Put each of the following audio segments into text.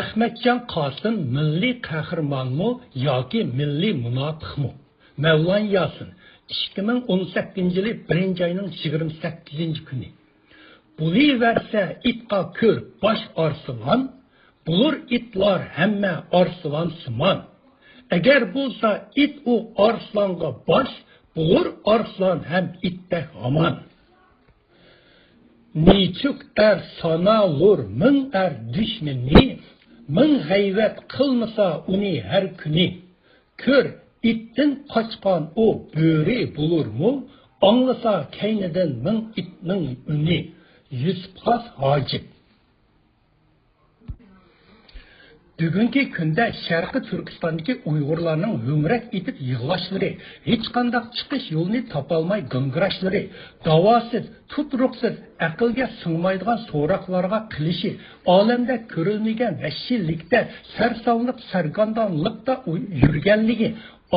Ahmetcan Qasım milliy qahramonmi yoki milliy munofiqmi? Mavlon Yasin 2018-yil 1-oyning 28-kuni. Buliversa itqa ko'r bosh arslon, bulur itlar hamma arslon simon. Agar bo'lsa it u arslonga bosh, bulur arslon ham itdek hamon. Niçuk sanalur ming düşmeni, ming g'ayvat qilmasa uni har kuni. Ko'r ittin qochqan o bo'ri bulurmu, anglasa kaynidan ming itning uni. Yusuf Xos Hojib. Bugungi kunda Sharqi Turkistondagi Uyg'urlarning hungrak etib yig'lashlari, hech qanday chiqish yo'lini topolmay g'ingirashlari, davosiz, tutruqsiz, aqlga sig'maydigan so'roqlarga qilishi, olamda ko'rilmagan vahshiylikda, sarsonlik, sargondonlikda yurganligi,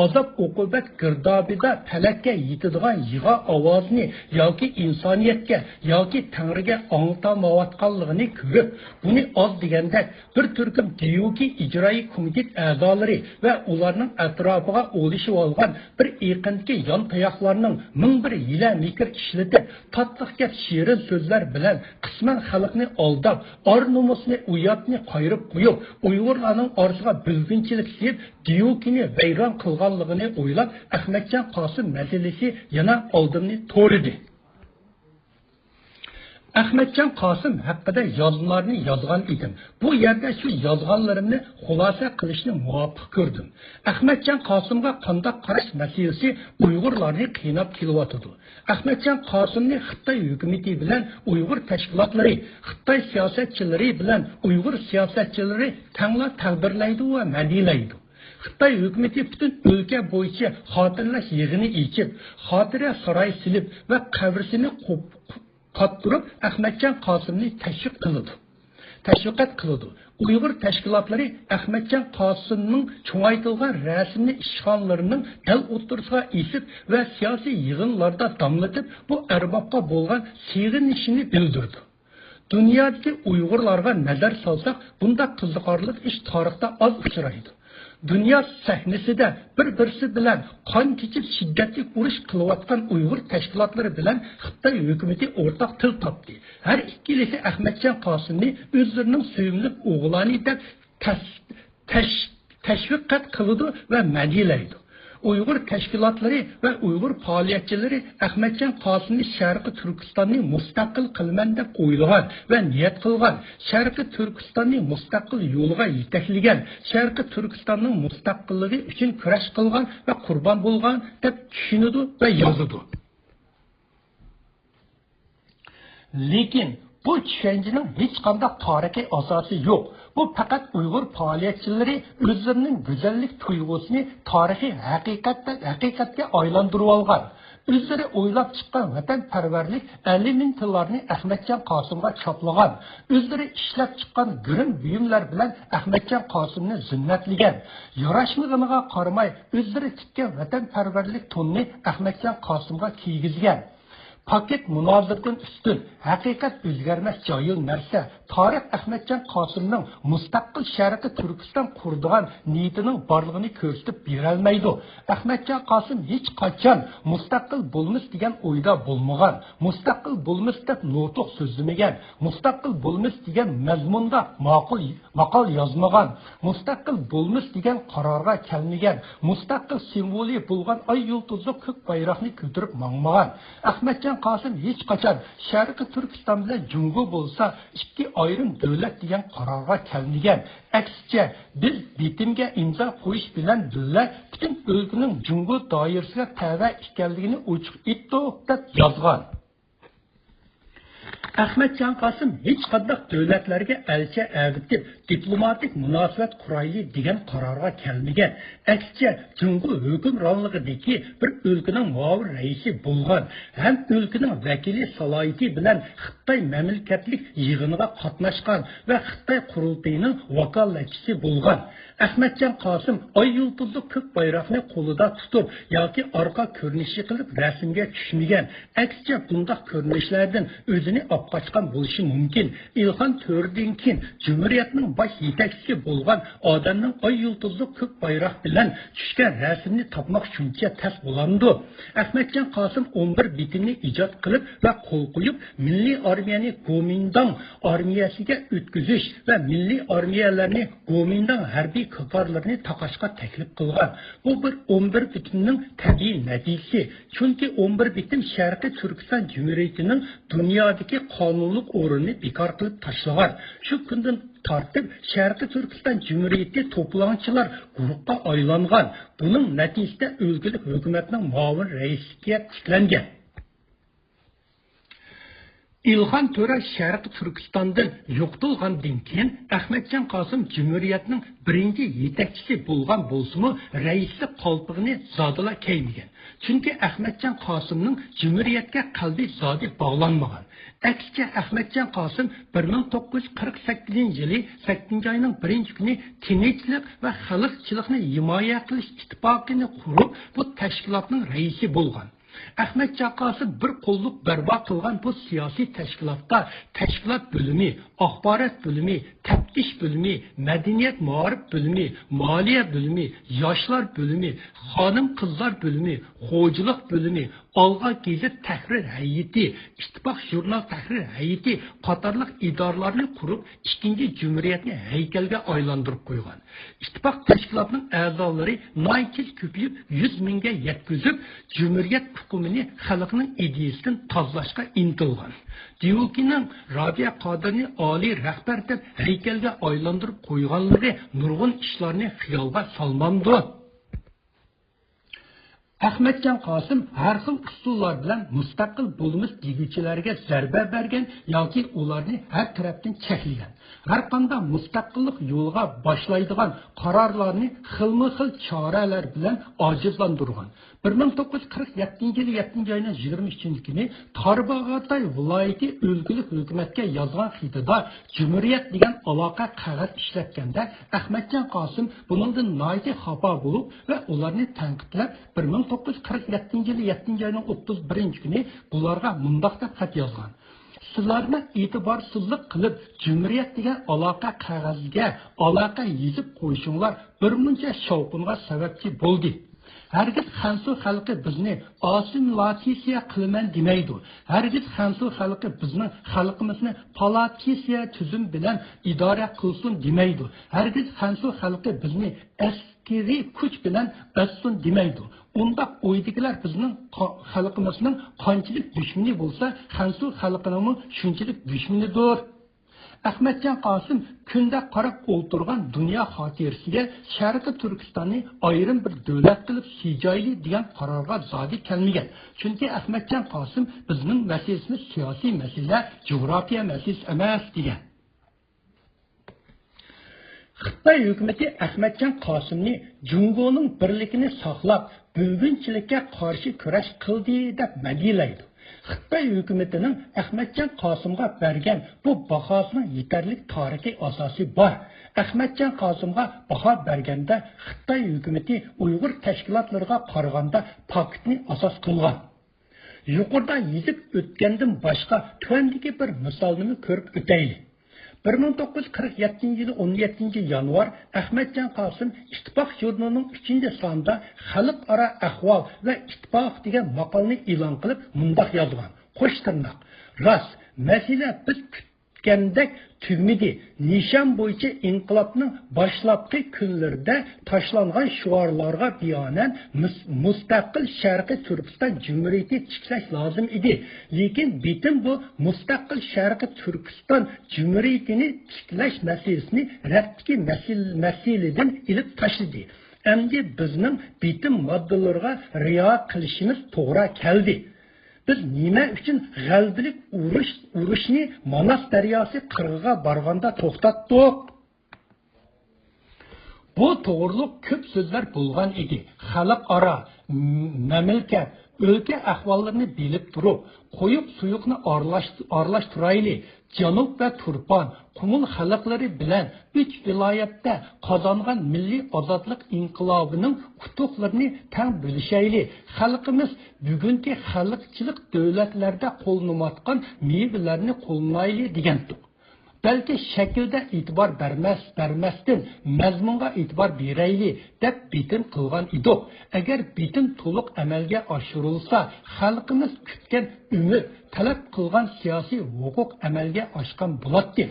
azob uqubat girdobida talakka yetadigan yig'a ovozini yoki insoniyatga yoki Tangriga anglatmayotganligini ko'rib, buni oz deganda bir turkum diyuki ijroiy komitet a'zolari va ularning atrofiga o'lishib olgan bir iqindagi yon tayoqlarning ming bir yila mikr ishlatib, tatliq gap shirin so'zlar bilan qisman xalqni aldab, or nomusini uyatni qayirib qo'yib, Uyg'urlarning orasiga bilginchilik sib, diyukini vayron qilganligini o'ylab, Ahmetcan Qasım masalasi yana oldimni to'ridi. Ahmetcan Qasım haqida yozmalarni yozgan edim. Bu yerda shu yozganlarimni xulosa qilishni muvofiq ko'rdim. Ahmetcan Qasımga qanday qarash masalasi Uyg'urlarni qiynab kelyotdi. Ahmetcan Qasımni Xitoy hukumati bilan Uyg'ur tashkilotlari, Xitoy siyosatchilari bilan Uyg'ur siyosatchilari tangla tadbirlaydi va madilaydi. Xitoy hukumati butun o'lka bo'yicha xotirlash yig'ini ichib, xotira saroy silib va qabrisini qottirib Ahmetcan Qasımni tashviqat qildi. Uyg'ur tashkilotlari Ahmetcan Qasımning cho'ngaytilgan rasmli ishxonalarining dal o'tirisiga esib va siyosiy yig'inlarda damlatib, bu arbobga bo'lgan sig'inishini bildirdi. Dunyodagi Uyg'urlarga nazar solsak, bunday qiziqarli ish tarixda oz uchraydi. Dünya sahnesida bir-birisi bilan qon kechib shiddatli urush qilayotgan Uyg'ur tashkilotlari bilan Xitoy hukumati o'rtaq til topdi. Har ikkilisi Ahmetcan Qasımni o'zlarining sevimli o'g'loni deb tashviqat qildi va madilaydi. Uyg'ur tashkilotlari va Uyg'ur faoliyatchilari Ahmetcan Qasımni Sharqi Turkistonni mustaqil qilman deb o'ylagan va niyat qilgan, Sharqi Turkistonni mustaqil yo'liga yetaklagan, Sharqi Turkistonning mustaqilligi uchun kurash qilgan va qurbon bo'lgan deb tushunadi va yozadi. Lekin bu tushunchaning hech qanday tarixiy asosi yo'q. Bu faqat Uyg'ur faoliyatchilari o'zlarining go'zallik tuyg'usini tarixiy haqiqatga aylantirib olgan. O'zlari o'ylab chiqqan vatanparvarlik 50 ming tillarni Ahmetcan Qasımga choplagan. O'zlari ishlab chiqqan g'irim buyumlar bilan Ahmetcan Qasımni zinnatlagan. Yarashmag'iniga qaramay o'zlari tikkan vatanparvarlik tonni Ahmetcan Qasımga kiygizgan. Paket munozirdan ustun, haqiqat o'zgarmas joyil narsa, tarix Ahmetcan Qasımning mustaqil Sharqi Turkiston qurdigan niyatining borlig'ini ko'rsatib berolmaydi. Ahmetcan Qasım hech qachon mustaqil bo'lmas degan o'yda bo'lmagan, mustaqil bo'lmas deb notiq so'zlamagan, mustaqil bo'lmas degan mazmunda maqol yozmagan, mustaqil bo'lmas degan qarorga kelmagan, mustaqil simvoli bo'lgan ay yulduzli ko'k bayroqni ko'tarib mangmagan. Ahmetcan Qasım hech qachon Sharqi Turkiston bilan Jungo bo'lsa, ikki ayrim davlat degan qarorga kelmagan. Aksicha, biz bitimga imzo qo'yish bilan birga butun o'lkaning Jungo doirasiga tava ekanligini ochiq aytdi deb yozgan. Ahmetcan Qasım hech qanday davlatlarga elchi avitib, diplomatik munosabat qurayli degan qarorga kelmagan. Aksicha, Jungo hukmronligidagi bir o'lkaning muavir raisi bo'lgan, ham o'lkaning vakili salohiyati bilan Xitoy mamlakatlik yig'iniga qatnashgan va Xitoy qurultayining vakolatchisi bo'lgan. Ahmetcan Qasım ay yulduzli ko'k bayroqni qo'lida tutib yoki orqa ko'rinishi qilib rasmga tushmagan. Aksicha, bunday ko'rinishlardan o'zini qapqachqan bo'lishi mumkin. İlhan Töre'den keyin Cumhuriyetning bosh yetakchisi bo'lgan odamning oy yulduzli ko'k bayroq bilan tushgan rasmni topmoq shuncha tas bo'landi. Ahmadjon Qosim 11 bitini ijod qilib va qo'l qo'yib, milliy armiyani Gomindang armiyasiga o'tkazish va milliy armiyalarni Gomindang harbiy ko'karlarini taqashga taklif qilgan. Bu bir 11 bitimning tabiiy natijasi. Chunki 11 bitim Sharqiy Turkiston Cumhuriyetining dunyodagi qonunlik o'rnini bekor qilib tashlagan. Shu kundan tartib Sharqiy Turkiston Cumhuriyeti to'planchilar guruhga aylangan. Buning natijasida o'lgulik hukumatning muavin raisiga tiklangan. İlhan Töre Sharqiy Turkistondan yo'qolgandan keyin Ahmadjon Qosim Cumhuriyetning birinchi yetakchisi bo'lgan bo'lsa-mu, raislik qalpig'ini zodila kiymagan. Chunki Ahmadjon Qosimning Cumhuriyetga qalbi zodi bog'lanmagan. Aksicha Ahmadjon Qosim 1948-yili 8-oyning 1-kuni tinchlik va xalqchilikni himoya qilish ittifoqini qurib, bu tashkilotning raisi bo'lgan. Ahmadjon Qosim bir qo'lliq barpo qilgan bu siyosiy tashkilotda tashkilot bo'limi, axborot bo'limi, taftish bo'limi, madaniyat ma'rif bo'limi, moliya bo'limi, yoshlar bo'limi, xonim-qizlar bo'limi, xo'jalik bo'limi, Olg'a gazet tahrir hay'ati, ittifoq jurnal tahrir hay'ati qatorliq idoralarni qurib, ikkinchi Cumhuriyetni haykalga aylantirib qo'ygan. İttifoq tashkilotining a'zolari noytil ko'payib 100 mingga yetkazib, Cumhuriyet hukumini xalqning ideyasidan tozalashga intilgan. Diyokining Rabia Qodirni oliy rahbar deb haykalga aylantirib qo'yganligi nurg'un ishlarni xiyolga solmamdi. Ahmadjon Qosim har xil usullar bilan mustaqil bo'lmish deguvchilarga zarba bergan yoki ularni har tarafdan cheklagan. Har qanday mustaqillik yo'lga boshlaydigan qarorlarni xilma-xil choralar bilan ojizlantirgan. 1947-yil 7-oyning 23-kuni Torbag'atay viloyati o'lgulik hukumatga yozgan xitida Cumhuriyet degan aloqa qog'oz ishlatganda Ahmadjon Qosim buningdan noyati xafa bo'lib va ularni tanqidlab 1947-yil 7-oyning 31-kuni bularga mundoq deb xat yozgan. Sizlarni e'tiborsizlik qilib Cumhuriyet degan aloqa qog'oziga aloqa yezib qo'yishinglar bir muncha shovqinga sababchi bo'ldi. Hergiz Xansu xalqi bizni assimilyatsiya qilaman demaydi. Hergiz Xansu xalqi bizning xalqimizni palatisiya tuzum bilan idora qilsin demaydi. Hergiz Xansu xalqi bizni askeri kuch bilan bassin demaydi. Undaq o'ydikilar bizning xalqimizning qanchalik dushmani bo'lsa, Xansu xalqining shunchalik dushmanidir. Ahmadjon Qosim kunda qarab o'ltirgan dunyo xotirasiga Sharqiy Turkistonni ayrim bir davlat qilib sijayli degan qarorga zodi kelmagan. Chunki Ahmadjon Qosim bizning masalasimiz siyosiy masala, jo'g'rofiya masalasi emas degan. Xitoy hukumati Ahmadjon Qosimni Jungoning birligini saqlab, bo'lginchilikka qarshi kurash qildi deb madhiyalaydi. Xitoy hukumatining Ahmadjon Qosimga bergan bu bahosining yetarli tarixiy asosi bor. Ahmadjon Qosimga baho berganda Xitoy hukumati Uyg'ur tashkilotlariga qaraganda paktni asos qilgan. Yuqorida yezib o'tgandan boshqa tuandagi bir misolni ko'rib o'taylik. 1947-yil 17 yanvar Ahmadjon Qosim İttifoq jurnalining 3-sonida xalqaro ahvol va ittifoq degan maqolani e'lon qilib mundoq yozgan. Qo'sh tirnoq. Rost, masala biz kutgandek tugmidi. Nishon bo'yicha inqilobning boshlabqi kunlarida tashlangan shuarlarga bionan mustaqil Sharqiy Turkiston Cumhuriyeti tiklash lozim edi. Lekin bitim bu mustaqil Sharqiy Turkiston Cumhuriyetini tiklash masalasini raddagi masaladan ilib tashladi. Endi bizning bitim moddalariga riyo qilishimiz to'g'ri keldi. Biz nima uchun g'albilik urushni Manas daryosi qirg'iga borganda to'xtatdik? Bu to'g'riliq ko'p so'zlar bo'lgan edi. Xalqaro, mamlakat өлke ahvallarını bilip durup, koyup suyuqni aralashtirayli, Janub ve Turpan, Kumul xalqlari bilan 3 viloyatda qozongan milliy ozodlik inqilobining qutuqlarini tang bo'lishayli. Xalqimiz bugungi xalqchilik davlatlarda qo'llanayotgan mevlarni qo'llayli degandik. Belki şekilde itibar vermezden mazmunga itibar berayli deb bitim qilgan idik. Eğer bitim to'liq amalga oshirilsa, xalqimiz kutgan umid, talab qilgan siyosiy huquq amalga oshgan bo'ladi.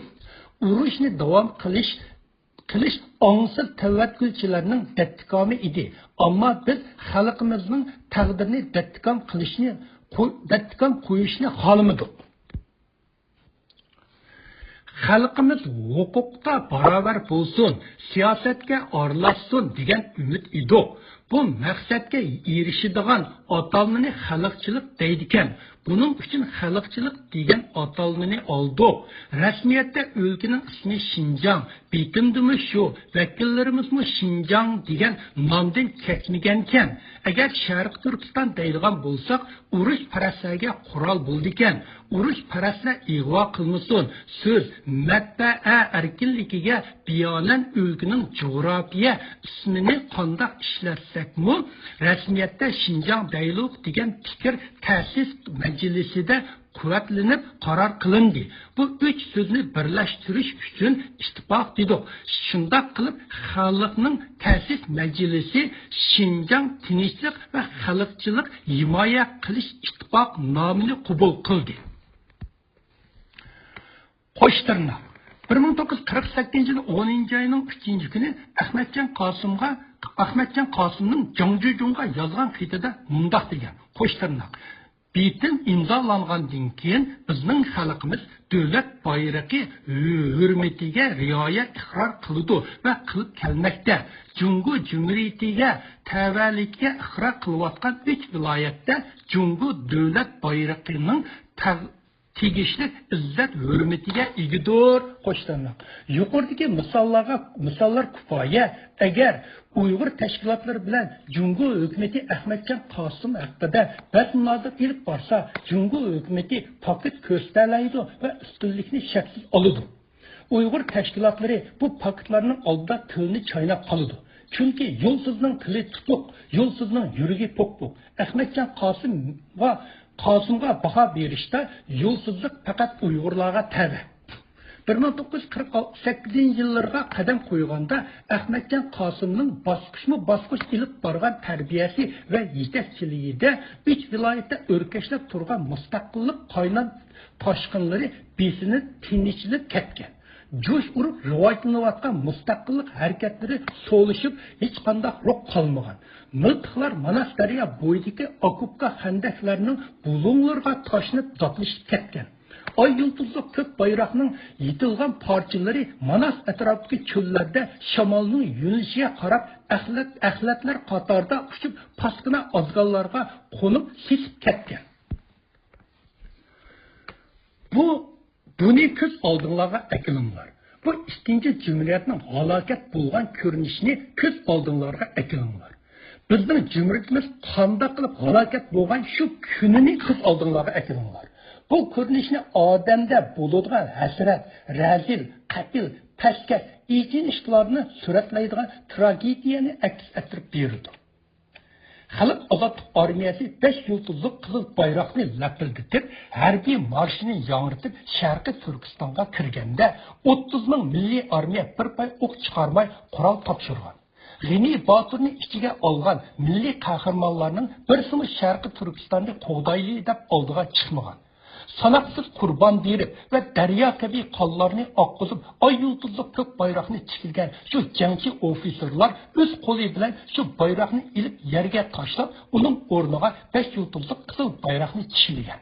Urushni davom qilish ongsiz tavakkülchilarning dattikomi edi. Ammo biz xalqimizning taqdirini dattikon qo'yishni xohlamadik. Xalqimiz huquqda barobar bo'lsin, siyosatga aralashsin degan umid edi. Bu maqsadga erishadigan atalmani xalqchilik deydi ekan. Buning uchun xalqchilik degan atalmani oldik. Rasmiyatda o'lkaning ismi Xinjiang, bitimdimi shu, vakillarimiz Xinjiang degan nomdan ketmagan ekan. Agar Sharq Turkiston deydigan bo'lsak, urush paraslarga qurol bo'ldi ekan. Urush paraslar ig'vo qilmasin, so'z matbaa erkinligiga biyonan o'lkaning jug'rofiya ismini qandoq ishlatsak-mu, rasmiyatda Xinjiang deylik degan fikr ta'sis majlisida quvvatlanib qaror qilindi. Bu 3 so'zni birlashtirish uchun ittifoq dedik. Shundoq qilib xalqning ta'sis majlisi Xinjiang tinchlik va xalqchilik himoya qilish ittifoq nomini qabul qildi. Qo'shtirnoq 1948 yil 10-oyning 3-kuni Ahmadjon Qosimning Jongjujunga yozgan xatida mundaq degan: Qo'shtirnoq bitim imzolangandan keyin bizning xalqimiz davlat bayrog'i hurmatiga rioya iqror qildi va qilib kelmoqda. Jungo Cumhuriyetiga tavallikka iqror qilayotgan 3 viloyatda Jungo davlat bayrog'ining tegishli izzat hurmatiga egidir. Qo'shtirnoq yuqoridagi misollar kifoya. Agar Uyg'ur tashkilotlari bilan Jungo hukumati Ahmadjon Qosim haqida batmunozir ilib borsa, Jungo hukumati paket ko'rsatlaydi va ustunlikni shaksiz oladi. Uyg'ur tashkilotlari bu paketlarning oldida tilni chaynab qoladi. Chunki yo'lsizning tili tutuq, yo'lsizning yuragi po'q-po'q. Ahmadjon Qosimga baho berishda yo'lsizlik faqat Uyg'urlarga tava. 1948 yillarga qadam qo'yganda Ahmadjon Qosimning bosqichma-bosqich ilib borgan tarbiyasi va yetakchiligida 3 viloyatda o'rkashlab turgan mustaqillik qaynon toshqinlari besinib tinchlik ketgan. Jo'sh urib rivojlanayotgan mustaqillik harakatlari so'lishib hech qanday ruh qolmagan. Miltiqlar Manas daryo bo'yidagi okupka xandaklarning bulunglarga tashnib zotlashib ketgan. Ay yıldızlı kök bayrağının yitilgan parçaları Manas etrafındaki çöllerde şamalının yönelişine karab əxlətlər qatarda uçup paskına azgallarga konup sesip ketken. Bunu köz aldığınlarga ekilinglar. Bu ikinci cumhuriyetinin halaket bulgan görünüşünü köz aldığınlarga ekilinglar. Bizning cumhuriyetimiz qanday qilib halokat bo'lgan shu kunini ko'z oldinglarga ekilinglar. Bu ko'rinishni odamda bo'ladigan hasrat, razil, qatil, paskat, ichinishlarni suratlaydigan tragediyani aks ettirib berdi. Xalq ozodlik armiyasi 5 yulduzli qizil bayroqni lapildatib, harbiy marshini yangritib Sharqiy Turkistonga kirganda 30 ming milliy armiya bir pay o'q chiqarmay qurol topshirgan. G'ini Boturni ichiga olgan milliy qahramonlarning birsimi Sharqiy Turkistonda qo'g'dayli deb oldiga chiqmagan. Sanoqsiz qurbon berib va daryo kabi qonlarni oqqizib, ay yulduzli ko'k bayroqni tikilgan shu jangchi ofitserlar o'z qo'li bilan shu bayroqni ilib yerga tashlab, uning o'rniga 5 yulduzli qizil bayroqni tikilgan.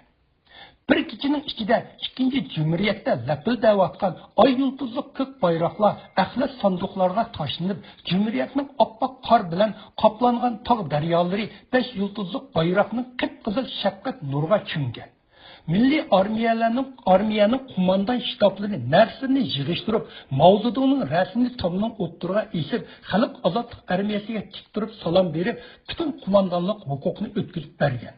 Bir kechining ichida ikkinchi jumhuriyatda lapildayotgan ay yulduzli ko'k bayroqlar axlat sanduqlarga tashlanib, jumhuriyatning oppoq qor bilan qoplangan tog' daryolari 5 yulduzli bayroqning qip-qizil shafqat nurga cho'mgan. Milliy armiyaning qo'mondan shtablarini narsini yig'ishtirib, Mao Zedongning rasmini tomning o'ttiriga esib, xalq ozodlik armiyasiga tik turib salom berib, butun qo'mondanlik huquqini o'tkazib bergan.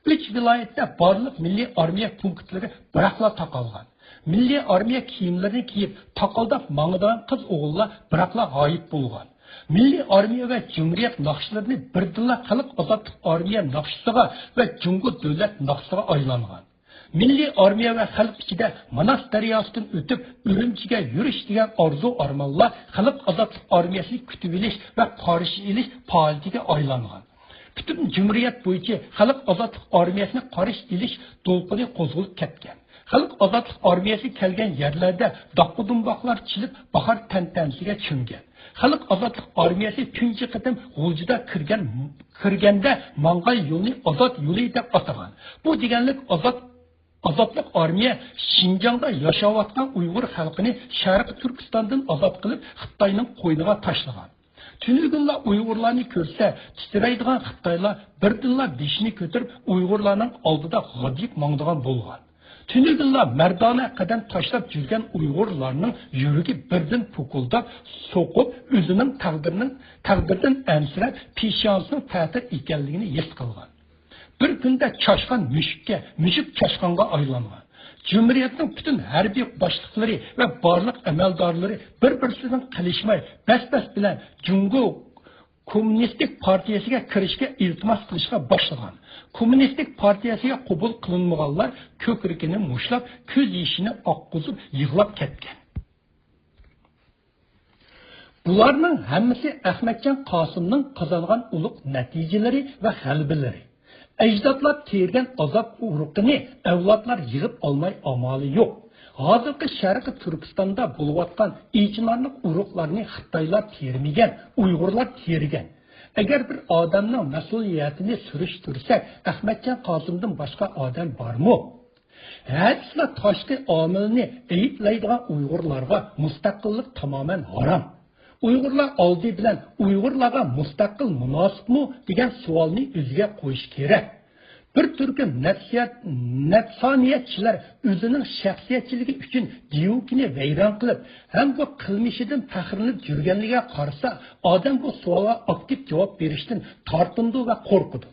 3 viloyatda barliq milliy armiya punktlari biroqla taqalgan. Milliy armiya kiyimlarini kiyib, taqaldab mang'idan qiz o'g'illar biroqla g'oyib bo'lgan. Milliy armiya va Cumhuriyet naqshlarini birdilla xalq ozodlik armiya naqshisiga va Jungo davlat naqshisiga aylangan. Milliy armiya va xalq ichida Manas daryosidan o'tib Urumchiga yurish degan orzu armonlar xalq ozodlik armiyasini kutib olish va qarshi olish faoliyatiga aylangan. Bütün Cumhuriyet bo'yicha xalq ozodlik armiyasini qarshi olish to'lqini qo'zg'alib ketgan. Xalq ozodlik armiyasi kelgan yerlarda doqqudumboqlar chilib bahor tantansiga cho'mgan. Xalq ozodlik armiyasi tunji qitim G'uljida kirganda Mang'ay yo'lni ozod yo'li deb atagan. Bu deganlik Azadlık armiya Şinjan'da yaşayotgan Uyg'ur xalqini Sharq Turkistondan ozod qilib Xitoyning qo'yniga tashlagan. Tünügünler Uygurlarını görse, titreydiğen Xitaylar birdinler dişini götürüp Uygurlarının aldıda gadiyip mangdıgan bolgan. Tünügünler merdane kadar taşlap жүрген Uygurlarının yürügi birden pukuldap, sokup, özünün takdirden emsirep, pişyansının tətir ikelliğini yes kılgan. Bir günde çaşkan müşük çaşkanga aylangan. Cumhuriyetning bütün harbiy boshliqlari va barliq amaldarlari bir-birisidan qilishmay, bas-bas bilan Jungo Kommunistik partiyasiga kirishga iltimos qilishga boshlagan. Kommunistik partiyasiga qabul qilinmaganlar ko'krigini mushlab, ko'z yishini oqqizib yig'lab ketgan. Bularning hammasi Ahmadjon Qosimning qozongan ulug' natijalari va g'alabalari. Ecdatlar tergen azap uruqini evlatlar yığıp almay amali yok. Hazırki Şarkı Türkistan'da buluvatkan içinarlık uruqlarını Xitaylar termigen, Uygurlar tergen. Eğer bir adamın mesuliyetini sürüştürsek, Ahmadjon Qosim'dan başka adam var mı? Hadisler taşkı amilini eyitleydiğen Uygurlarga müstakillik tamamen haram. Uygurlar aldı bilen Uygurlarga müstakil münasip mu degan savolni o'ziga qo'yish kerak. Bir turkum nefsaniyatchilar o'zining shaxsiyatchiligi uchun Diyukini vayron qilib, ham bu qilmishidan faxrlanib yurganligiga qarasa, odam bu savolga aktiv javob berishdan tortindi va qo'rqidi.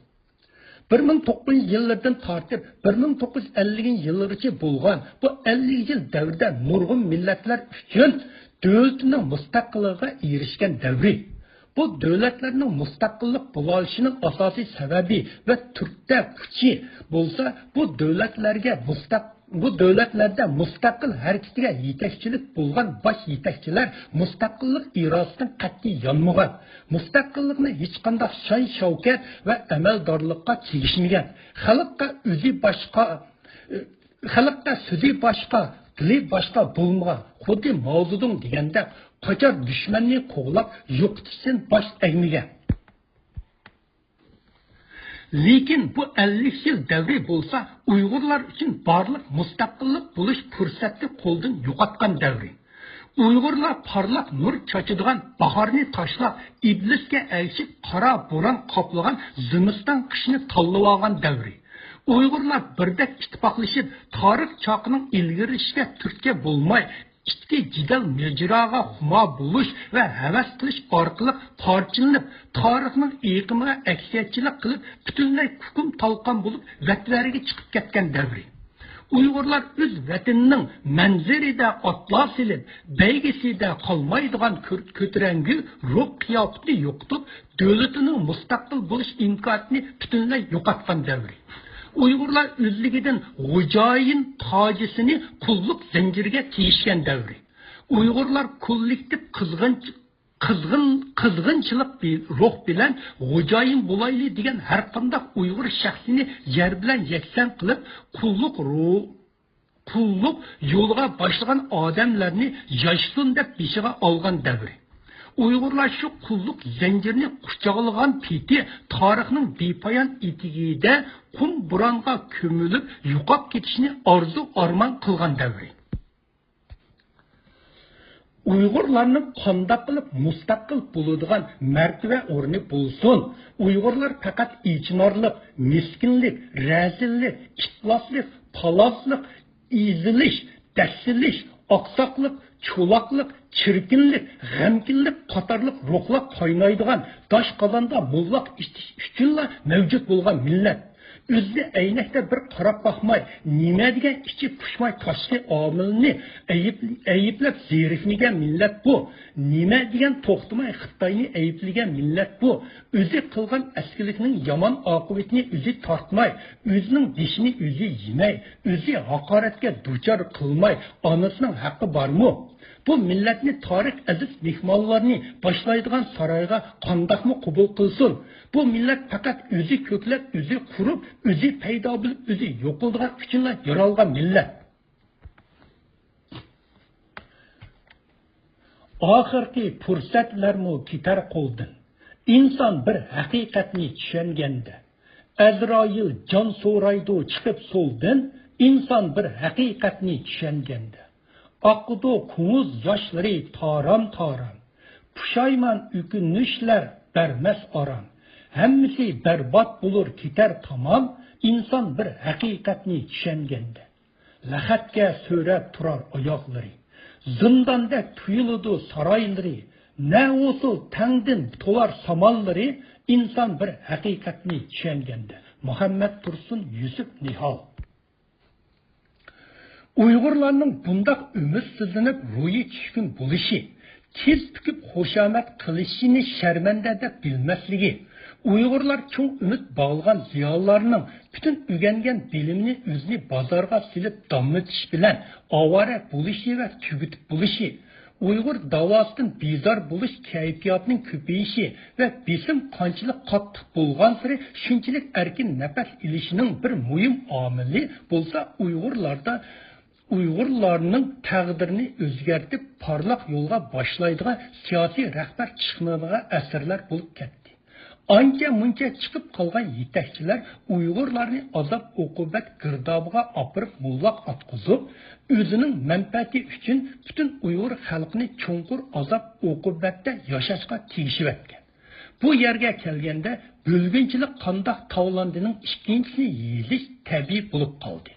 1900 yillardan tortib 1950 yillargacha bo'lgan bu 50 yil davrida nurg'un millatlar uchun devletinin müstakilliğe erişken devri. Bu devletlerinin müstakillik bulaşının asasi sebebi ve Türk'te küçü bulsa bu devletlerde müstakil hareketine yetekçilik bulgan baş yetekçiler müstakillik irasından kat'i yanmagan. Müstakillikni hiç qanday şan şavkat ve emeldarlıkka çelişmeyen. Halkka sözi başka, dili başka bulmagan. Xuddi mavzudun deganda qochar dushmanni qo'g'lab yo'qitishdan bosh egmagan. Lekin bu 50 yil davri bo'lsa, Uyg'urlar uchun barliq mustaqillik bo'lish fursatni qo'ldan yo'qotgan davri. Uyg'urlar parlaq nur chochadigan bahorni tashlab, iblisga ayshib qora bo'ron qoplagan zimiston qishni tanlab olgan davri. Uyg'urlar birdek ittifoqlashib, tarix choqining ilgirishiga turtki bo'lmay, İçki cidal mecraga huma buluş ve heves kılış orqali parçalanıp, tarixning eqimiga aksiyatchilik qilib, butunlay hukum talqon bo'lib, vatlariga chiqib ketgan davri. Uyg'urlar o'z vatanining manzarida otlar silib, baygisida qolmaydigan ko'tarangi ruh qiyofati yo'qotib, davlatining mustaqil bo'lish imkoniyatini butunlay yo'qotgan davri. Uyg'urlar o'zligidan g'o'jayin tojisini qulluq zanjiriga tiyishgan davri. Uyg'urlar kollektiv qizg'inchilik ruh bilan g'o'jayin bo'layli degan har qanday Uyg'ur shaxsini yer bilan yaksan qilib, qulluq yo'lga boshlagan odamlarni yashsin deb beshiga olgan davri. Uyg'urlar shu qulluq zanjirini quchoqlagan peti tarixning bepoyon etigida qum buronga ko'milib yo'qolib ketishni orzu armon qilgan davri. Uyg'urlarning qanday qilib mustaqil bo'ladigan martaba o'rni bo'lsin. Uyg'urlar faqat ichinarlik, miskinlik, razillik, ifloslik, palazlik, izilish, dasilish, oqsoqlik, cho'loqlik, chirkinlik, g'amkinlik qatorliq ruhlar qaynaydigan tosh qozonda mullaq ichtish uchunla mavjud bo'lgan millat. O'zini aynakda bir qarab baxmay, nima degan ichi pushmay tashqi omilni ayıplab zerikmagan millat bu. Nima degan to'xtamay Xitoyni ayblagan millat bu. O'zi qilgan askilikning yomon oqibatini o'zi tortmay, o'zining dishini o'zi yemay, o'zi haqoratga duchor qilmay, onasining haqqi bormi? Bu millatni tarix aziz mehmonlarni boshlaydigan saroyga qandoqmi qabul qilsin? Bu millat faqat o'zi ko'klab, o'zi qurib, o'zi paydo bo'lib, o'zi yo'qoldigan uchun yaralgan millat. Oxirgi fursatlarmi ketar qo'ldan. İnson bir haqiqatni tushunganda, Azroil jon so'raydi chiqib so'ldan, inson bir haqiqatni tushunganda. Oqdi ko'z yoshlari taram-taram. Pushayman ukunishlar bermas oram. Hammasi barbod bo'lur ketar tamom, inson bir haqiqatni tushunganda. Lahatga so'rab turar oyoqlari. Zindonda tuyuladi saroylari. Ne olsa tangdin tolar samalları insan bir haqiqatni tushunganda. Muhammed Tursun Yusuf Nihal. Uyg'urlarning bundaq ümidsizlanib ro'yi tushkun bo'lishi, tez pikib xushomat qilishini sharmanda deb bilmasligi, Uyg'urlar cho'ng umid bog'lagan ziyolilarning butun o'rgangan bilimini o'zini bozorga silib damlatish bilan ovora bo'lishi va tugitib bo'lishi, Uyg'ur davosidan bezor bo'lish kayfiyatining ko'payishi va besim qanchalik qattiq bo'lgan sari shunchalik erkin nafas ilishining bir muhim omili bo'lsa, Uyg'urlarning taqdirini o'zgartib parlaq yo'lga boshlaydigan siyosiy rahbar chiqmaydigan asarlar bo'lib ketdi. Ancha muncha chiqib qolgan yetakchilar Uyg'urlarni azob uqubat girdobiga opirib mullaq atqizib, o'zining manfaati uchun butun Uyg'ur xalqini cho'nqur azob uqubatda yashashga tegishib etgan. Bu yerga kelganda bo'lginchilik qandoq tavlandining ikkinchisini yezish tabiiy bo'lib qoldi.